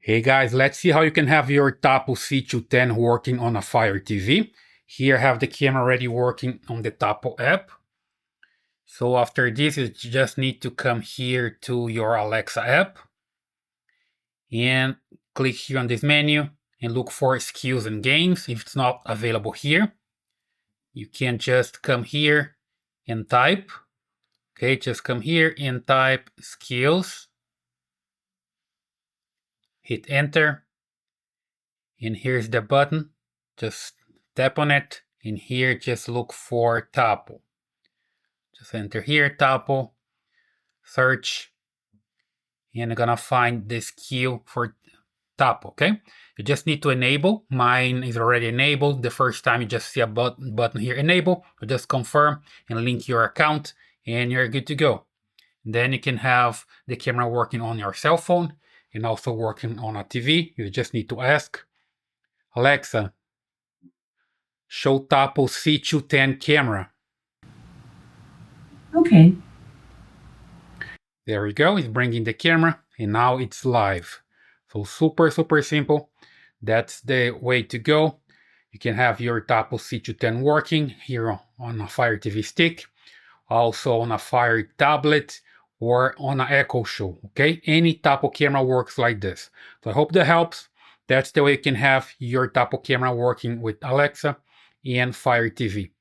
Hey guys, let's see how you can have your Tapo C210 working on a Fire TV. Here I have the camera already working on the Tapo app. So after this, you just need to come here to your Alexa app and click here on this menu and look for skills and games. If it's not available here, you can just come here and type. Okay, just come here and type skills. Hit enter. And here's the button. Just tap on it. And here, just look for Tapo. Just enter here, Tapo, search, and I'm gonna find the skill for Tapo, okay? You just need to enable. Mine is already enabled. The first time you just see a button here, enable, you just confirm and link your account, and you're good to go. Then you can have the camera working on your cell phone and also working on a TV. You just need to ask, Alexa, show Tapo C210 camera. Okay. There we go, it's bringing the camera and now it's live. So super simple. That's the way to go. You can have your Tapo C210 working here on a Fire TV stick, also on a Fire tablet or on an Echo Show, okay? Any Tapo camera works like this. So I hope that helps. That's the way you can have your Tapo camera working with Alexa and Fire TV.